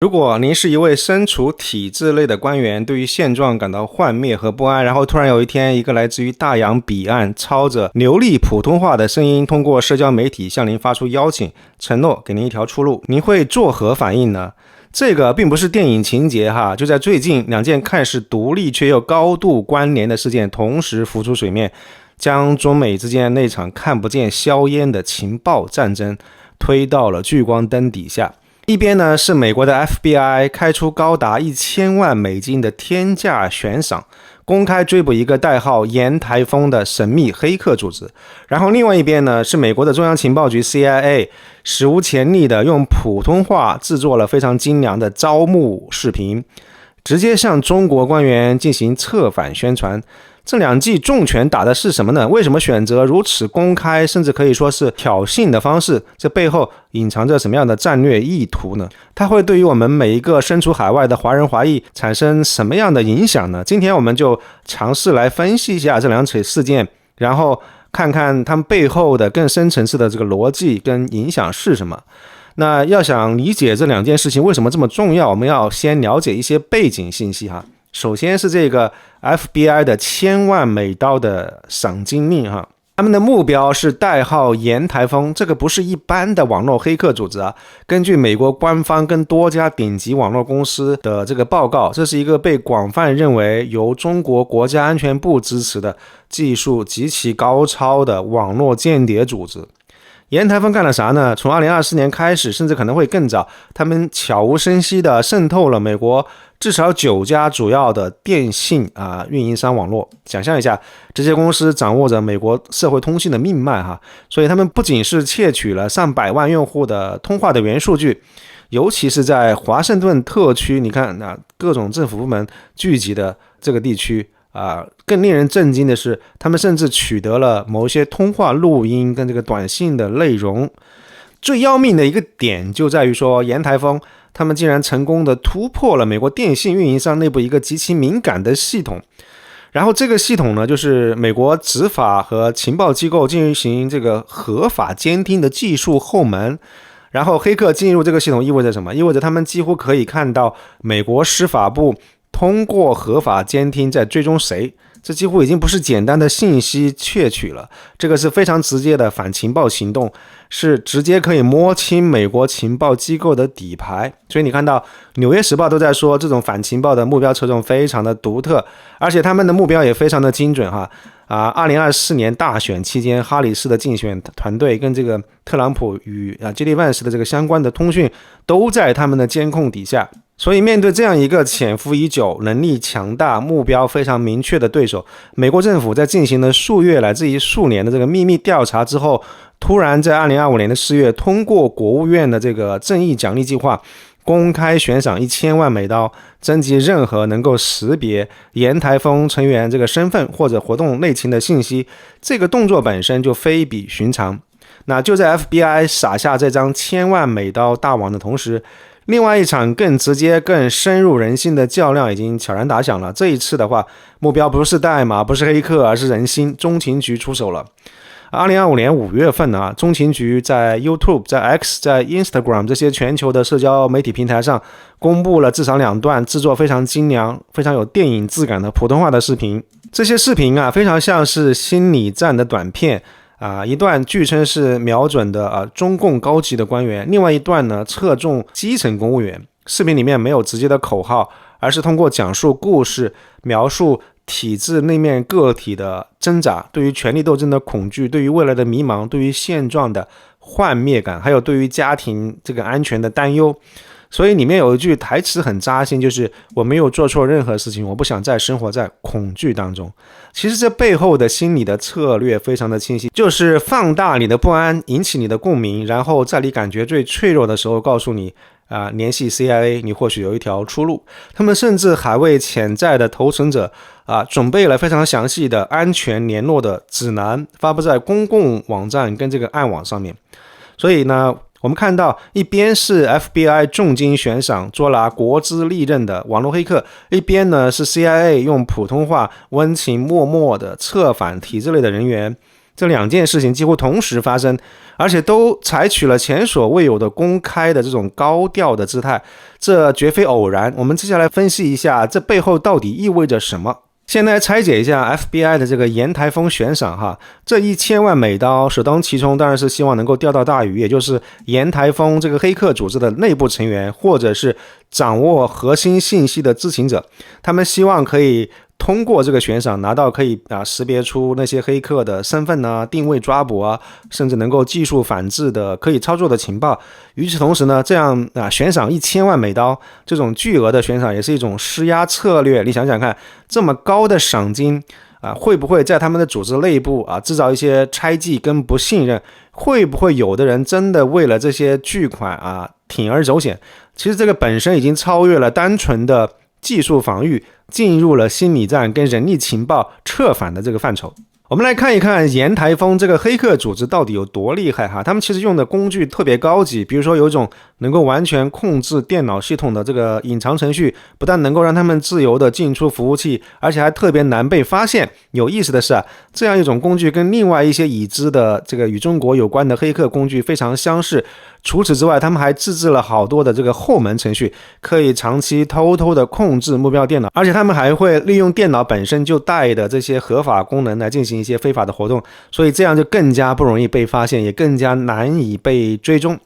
如果您是一位身处体制内的官员，对于现状感到幻灭和不安，然后突然有一天，一个来自于大洋彼岸、操着流利普通话的声音，通过社交媒体向您发出邀请，承诺给您一条出路，您会作何反应呢？这个并不是电影情节哈，就在最近，两件看似独立却又高度关联的事件同时浮出水面，将中美之间那场看不见硝烟的情报战争推到了聚光灯底下。一边呢是美国的 FBI 开出高达1000万美金的天价悬赏，公开追捕一个代号严台风的神秘黑客组织。然后另外一边呢是美国的中央情报局 CIA 史无前例的用普通话制作了非常精良的招募视频，直接向中国官员进行策反宣传。这两记重拳打的是什么呢？为什么选择如此公开，甚至可以说是挑衅的方式？这背后隐藏着什么样的战略意图呢？它会对于我们每一个身处海外的华人华裔产生什么样的影响呢？今天我们就尝试来分析一下这两起事件，然后看看他们背后的更深层次的这个逻辑跟影响是什么。那要想理解这两件事情为什么这么重要，我们要先了解一些背景信息哈。首先是这个 FBI 的1000万美刀的赏金令哈，他们的目标是代号严台风，这个不是一般的网络黑客组织啊。根据美国官方跟多家顶级网络公司的这个报告，这是一个被广泛认为由中国国家安全部支持的技术极其高超的网络间谍组织。严台风干了啥呢？从2024年开始，甚至可能会更早，他们悄无声息地渗透了美国至少9家主要的电信运营商网络。想象一下，这些公司掌握着美国社会通信的命脉哈，所以他们不仅是窃取了上百万用户的通话的原数据，尤其是在华盛顿特区，你看各种政府部门聚集的这个地区。更令人震惊的是，他们甚至取得了某些通话录音跟这个短信的内容。最要命的一个点就在于说，严台风他们竟然成功的突破了美国电信运营商内部一个极其敏感的系统。然后这个系统呢，就是美国执法和情报机构进行这个合法监听的技术后门。然后黑客进入这个系统意味着什么？意味着他们几乎可以看到美国司法部通过合法监听在追踪谁，这几乎已经不是简单的信息窃取了，这个是非常直接的反情报行动，是直接可以摸清美国情报机构的底牌。所以你看到纽约时报都在说，这种反情报的目标侧重非常的独特，而且他们的目标也非常的精准哈。2024年大选期间，哈里斯的竞选团队跟这个特朗普与基利万斯的这个相关的通讯都在他们的监控底下。所以面对这样一个潜伏已久、能力强大、目标非常明确的对手，美国政府在进行了数月乃至于数年的这个秘密调查之后，突然在2025年的4月通过国务院的这个正义奖励计划，公开悬赏1000万美刀，征集任何能够识别严台风成员这个身份或者活动内情的信息。这个动作本身就非比寻常。那就在 FBI 撒下这张1000万美刀大网的同时，另外一场更直接、更深入人心的较量已经悄然打响了。这一次的话，目标不是代码，不是黑客，而是人心。中情局出手了。2025年5月份中情局在 YouTube、在 X、在 Instagram 这些全球的社交媒体平台上公布了至少2段制作非常精良、非常有电影质感的普通话的视频。这些视频非常像是心理战的短片。一段据称是瞄准的中共高级的官员，另外一段呢侧重基层公务员。视频里面没有直接的口号，而是通过讲述故事，描述体制内面个体的挣扎，对于权力斗争的恐惧，对于未来的迷茫，对于现状的幻灭感，还有对于家庭这个安全的担忧。所以里面有一句台词很扎心，就是我没有做错任何事情，我不想再生活在恐惧当中。其实这背后的心理的策略非常的清晰，就是放大你的不安，引起你的共鸣，然后在你感觉最脆弱的时候告诉你联系 CIA， 你或许有一条出路。他们甚至还为潜在的投诚者准备了非常详细的安全联络的指南，发布在公共网站跟这个暗网上面。所以呢，我们看到一边是 FBI 重金悬赏捉拿国资历任的网络黑客，一边呢是 CIA 用普通话温情脉脉的策反体制内的人员。这2件事情几乎同时发生，而且都采取了前所未有的公开的这种高调的姿态，这绝非偶然。我们接下来分析一下这背后到底意味着什么。先来拆解一下 FBI 的这个沿台风悬赏哈，这1000万美刀首当其冲当然是希望能够钓到大鱼，也就是沿台风这个黑客组织的内部成员，或者是掌握核心信息的知情者，他们希望可以通过这个悬赏拿到可以识别出那些黑客的身份啊、定位抓捕啊，甚至能够技术反制的可以操作的情报。与此同时呢，这样悬赏1000万美刀这种巨额的悬赏也是一种施压策略。你想想看，这么高的赏金会不会在他们的组织内部制造一些猜忌跟不信任？会不会有的人真的为了这些巨款铤而走险？其实这个本身已经超越了单纯的技术防御，进入了心理战跟人力情报策反的这个范畴。我们来看一看沿台风这个黑客组织到底有多厉害哈，他们其实用的工具特别高级，比如说有一种能够完全控制电脑系统的这个隐藏程序，不但能够让他们自由的进出服务器，而且还特别难被发现。有意思的是这样一种工具跟另外一些已知的这个与中国有关的黑客工具非常相似。除此之外，他们还自制了好多的这个后门程序，可以长期偷偷的控制目标电脑，而且他们还会利用电脑本身就带的这些合法功能来进行一些非法的活动，所以这样就更加不容易被发现，也更加难以被追踪。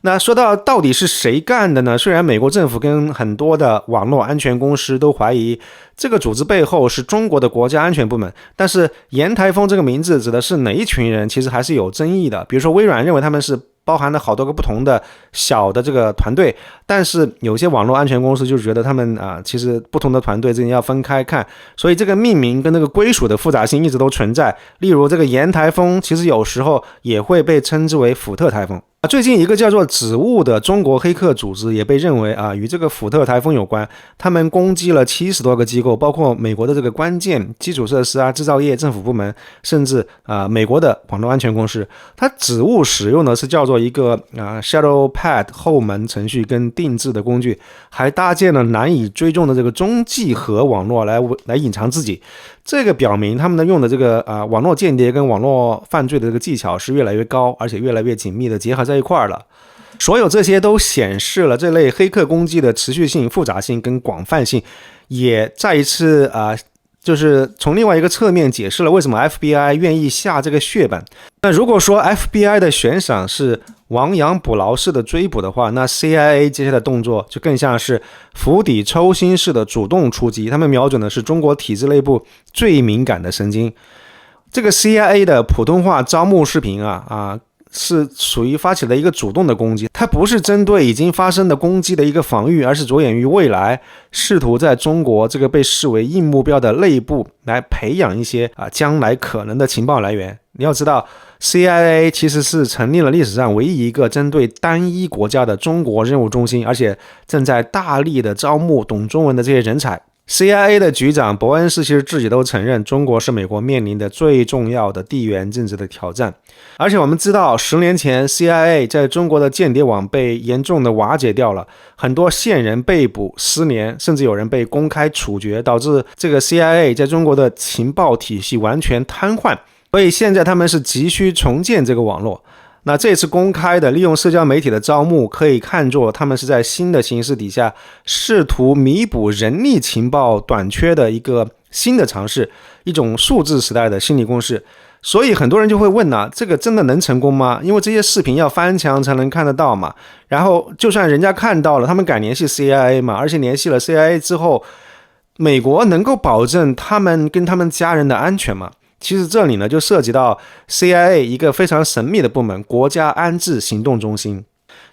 那说到底是谁干的呢？虽然美国政府跟很多的网络安全公司都怀疑这个组织背后是中国的国家安全部门，但是沿台风这个名字指的是哪一群人，其实还是有争议的。比如说微软认为他们是包含了好多个不同的小的这个团队，但是有些网络安全公司就觉得他们其实不同的团队之间要分开看，所以这个命名跟那个归属的复杂性一直都存在。例如这个沿台风其实有时候也会被称之为福特台风。最近一个叫做指物的中国黑客组织也被认为与这个福特台风有关，他们攻击了70多个机构，包括美国的这个关键基础设施制造业、政府部门，甚至美国的网络安全公司。它指物使用的是叫做一个Shadowpad 后门程序跟定制的工具，还搭建了难以追踪的这个中继核网络来隐藏自己。这个表明他们用的这个网络间谍跟网络犯罪的这个技巧是越来越高，而且越来越紧密的结合在一块儿了。所有这些都显示了这类黑客攻击的持续性、复杂性跟广泛性，也再一次就是从另外一个侧面解释了为什么 FBI 愿意下这个血本。那如果说 FBI 的悬赏是亡羊补牢式的追捕的话，那 CIA 接下来的动作就更像是釜底抽薪式的主动出击，他们瞄准的是中国体制内部最敏感的神经。这个 CIA 的普通话招募视频是属于发起了一个主动的攻击，它不是针对已经发生的攻击的一个防御，而是着眼于未来，试图在中国这个被视为硬目标的内部来培养一些将来可能的情报来源。你要知道 CIA 其实是成立了历史上唯一一个针对单一国家的中国任务中心，而且正在大力的招募懂中文的这些人才。CIA 的局长伯恩斯其实自己都承认，中国是美国面临的最重要的地缘政治的挑战。而且我们知道10年前 CIA 在中国的间谍网被严重的瓦解掉了，很多线人被捕失联，甚至有人被公开处决，导致这个 CIA 在中国的情报体系完全瘫痪。所以现在他们是急需重建这个网络。那这次公开的利用社交媒体的招募，可以看作他们是在新的形势底下试图弥补人力情报短缺的一个新的尝试，一种数字时代的心理攻势。所以很多人就会问这个真的能成功吗？因为这些视频要翻墙才能看得到嘛，然后就算人家看到了，他们敢联系 CIA 嘛？而且联系了 CIA 之后，美国能够保证他们跟他们家人的安全吗？其实这里呢就涉及到 CIA 一个非常神秘的部门——国家安置行动中心。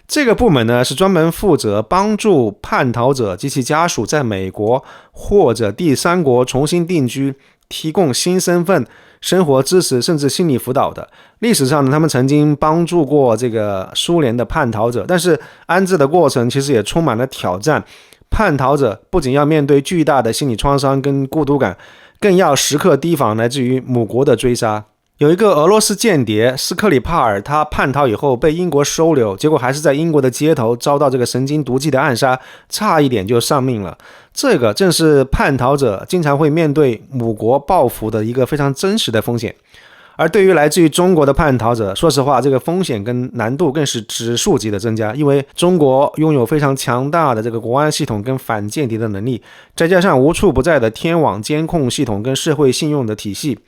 这个部门呢是专门负责帮助叛逃者及其家属在美国或者第三国重新定居，提供新身份、生活支持甚至心理辅导的。历史上呢，他们曾经帮助过这个苏联的叛逃者，但是安置的过程其实也充满了挑战。叛逃者不仅要面对巨大的心理创伤跟孤独感，更要时刻提防来自于母国的追杀。有一个俄罗斯间谍斯克里帕尔，他叛逃以后被英国收留，结果还是在英国的街头遭到这个神经毒剂的暗杀，差一点就丧命了。这个正是叛逃者经常会面对母国报复的一个非常真实的风险。而对于来自于中国的叛逃者，说实话，这个风险跟难度更是指数级的增加，因为中国拥有非常强大的这个国安系统跟反间谍的能力，再加上无处不在的天网监控系统跟社会信用的体系，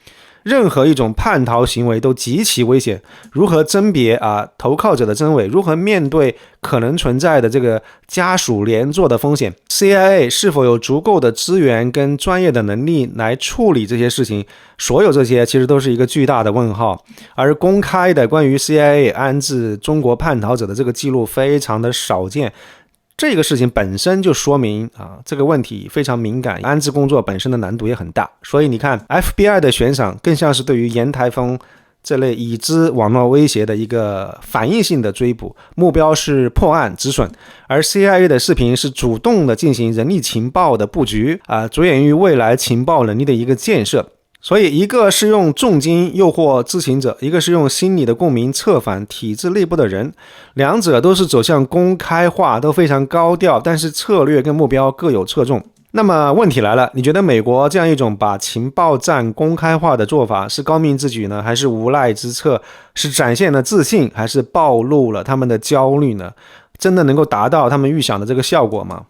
任何一种叛逃行为都极其危险。如何甄别投靠者的真伪？如何面对可能存在的这个家属连坐的风险？ CIA 是否有足够的资源跟专业的能力来处理这些事情？所有这些其实都是一个巨大的问号。而公开的关于 CIA 安置中国叛逃者的这个记录非常的少见。这个事情本身就说明这个问题非常敏感，安置工作本身的难度也很大。所以你看 FBI 的悬赏更像是对于沿台风这类已知网络威胁的一个反应性的追捕，目标是破案止损。而 CIA 的视频是主动的进行人力情报的布局着眼于未来情报能力的一个建设。所以一个是用重金诱惑知情者，一个是用心理的共鸣策反体制内部的人，两者都是走向公开化，都非常高调，但是策略跟目标各有侧重。那么问题来了，你觉得美国这样一种把情报战公开化的做法是高明之举呢，还是无赖之策？是展现了自信，还是暴露了他们的焦虑呢？真的能够达到他们预想的这个效果吗？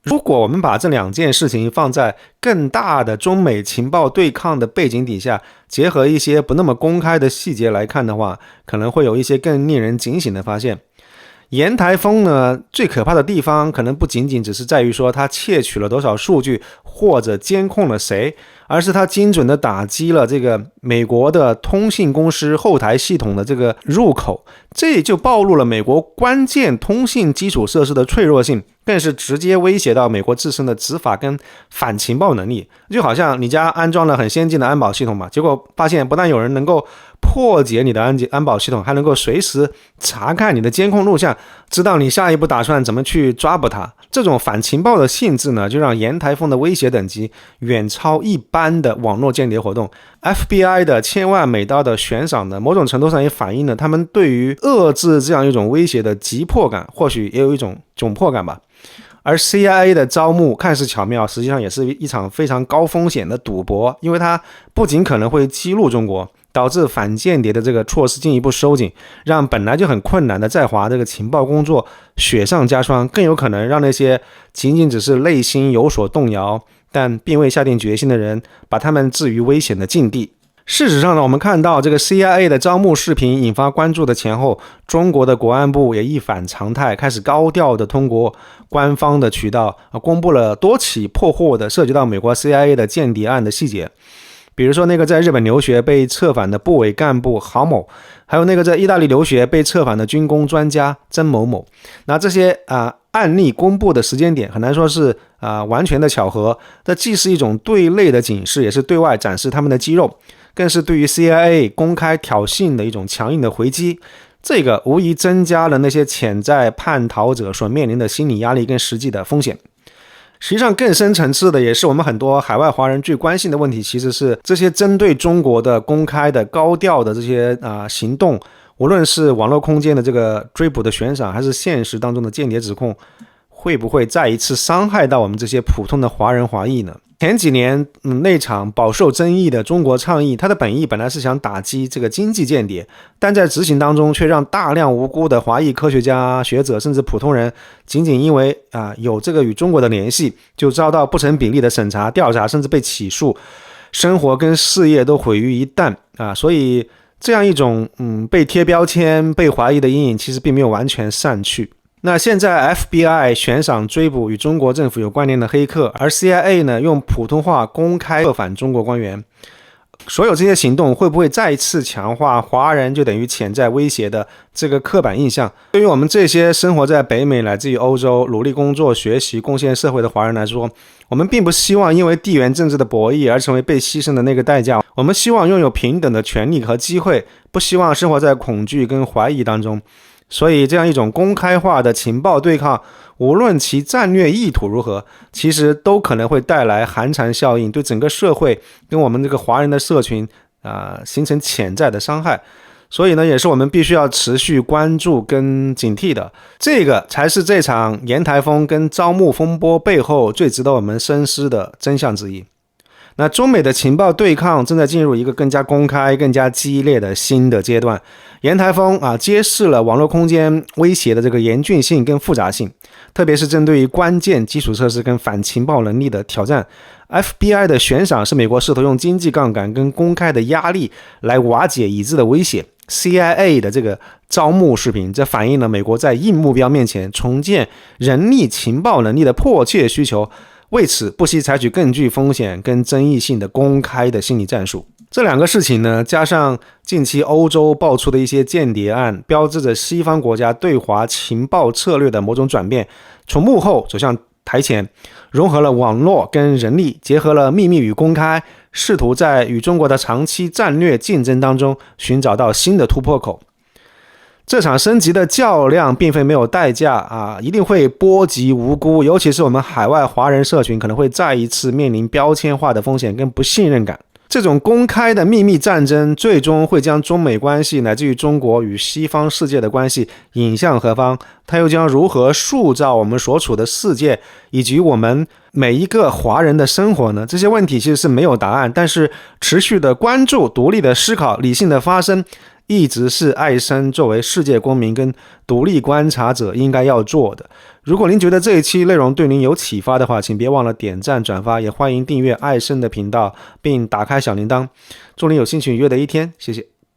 如果我们把这两件事情放在更大的中美情报对抗的背景底下，结合一些不那么公开的细节来看的话，可能会有一些更令人警醒的发现。沿台风呢，最可怕的地方可能不仅仅只是在于说它窃取了多少数据或者监控了谁，而是它精准的打击了这个美国的通信公司后台系统的这个入口，这就暴露了美国关键通信基础设施的脆弱性，更是直接威胁到美国自身的执法跟反情报能力。就好像你家安装了很先进的安保系统嘛，结果发现不但有人能够破解你的安保系统，还能够随时查看你的监控录像，知道你下一步打算怎么去抓捕它。这种反情报的性质呢，就让沿台风的威胁等级远超一般的网络间谍活动。FBI 的千万美刀的悬赏呢，某种程度上也反映了他们对于遏制这样一种威胁的急迫感，或许也有一种窘迫感吧。而 CIA 的招募看似巧妙，实际上也是一场非常高风险的赌博，因为它不仅可能会激怒中国，导致反间谍的这个措施进一步收紧，让本来就很困难的在华这个情报工作雪上加霜，更有可能让那些仅仅只是内心有所动摇但并未下定决心的人，把他们置于危险的境地。事实上呢，我们看到这个 CIA 的招募视频引发关注的前后，中国的国安部也一反常态，开始高调的通过官方的渠道公布了多起破获的涉及到美国 CIA 的间谍案的细节。比如说那个在日本留学被策反的部委干部郝某，还有那个在意大利留学被策反的军工专家曾某某。那这些案例公布的时间点很难说是完全的巧合，这既是一种对内的警示，也是对外展示他们的肌肉，更是对于 CIA 公开挑衅的一种强硬的回击。这个无疑增加了那些潜在叛逃者所面临的心理压力跟实际的风险。实际上更深层次的，也是我们很多海外华人最关心的问题，其实是这些针对中国的公开的高调的这些行动，无论是网络空间的这个追捕的悬赏，还是现实当中的间谍指控，会不会再一次伤害到我们这些普通的华人华裔呢？前几年那场饱受争议的中国倡议，它的本意本来是想打击这个经济间谍，但在执行当中却让大量无辜的华裔科学家、学者甚至普通人，仅仅因为有这个与中国的联系，就遭到不成比例的审查、调查，甚至被起诉，生活跟事业都毁于一旦所以这样一种被贴标签、被怀疑的阴影，其实并没有完全散去。那现在 FBI 悬赏追捕与中国政府有关联的黑客，而 CIA 呢用普通话公开策反中国官员。所有这些行动会不会再一次强化华人就等于潜在威胁的这个刻板印象？对于我们这些生活在北美乃至于欧洲，努力工作、学习、贡献社会的华人来说，我们并不希望因为地缘政治的博弈而成为被牺牲的那个代价。我们希望拥有平等的权利和机会，不希望生活在恐惧跟怀疑当中。所以这样一种公开化的情报对抗，无论其战略意图如何，其实都可能会带来寒蝉效应，对整个社会跟我们这个华人的社群形成潜在的伤害。所以呢，也是我们必须要持续关注跟警惕的。这个才是这场沿台风跟招募风波背后最值得我们深思的真相之一。那中美的情报对抗正在进入一个更加公开、更加激烈的新的阶段。沿台风揭示了网络空间威胁的这个严峻性跟复杂性，特别是针对于关键基础设施跟反情报能力的挑战。FBI 的悬赏是美国试图用经济杠杆跟公开的压力来瓦解已知的威胁。CIA 的这个招募视频，这反映了美国在硬目标面前重建人力情报能力的迫切需求，为此不惜采取更具风险跟争议性的公开的心理战术。这两个事情呢，加上近期欧洲爆出的一些间谍案，标志着西方国家对华情报策略的某种转变，从幕后走向台前，融合了网络跟人力，结合了秘密与公开，试图在与中国的长期战略竞争当中寻找到新的突破口。这场升级的较量并非没有代价一定会波及无辜，尤其是我们海外华人社群可能会再一次面临标签化的风险跟不信任感。这种公开的秘密战争最终会将中美关系乃至于中国与西方世界的关系引向何方，它又将如何塑造我们所处的世界以及我们每一个华人的生活呢？这些问题其实是没有答案，但是持续的关注、独立的思考、理性的发声，一直是艾森作为世界公民跟独立观察者应该要做的。如果您觉得这一期内容对您有启发的话，请别忘了点赞转发，也欢迎订阅艾森的频道并打开小铃铛。祝您有心情愉悦的一天，谢谢。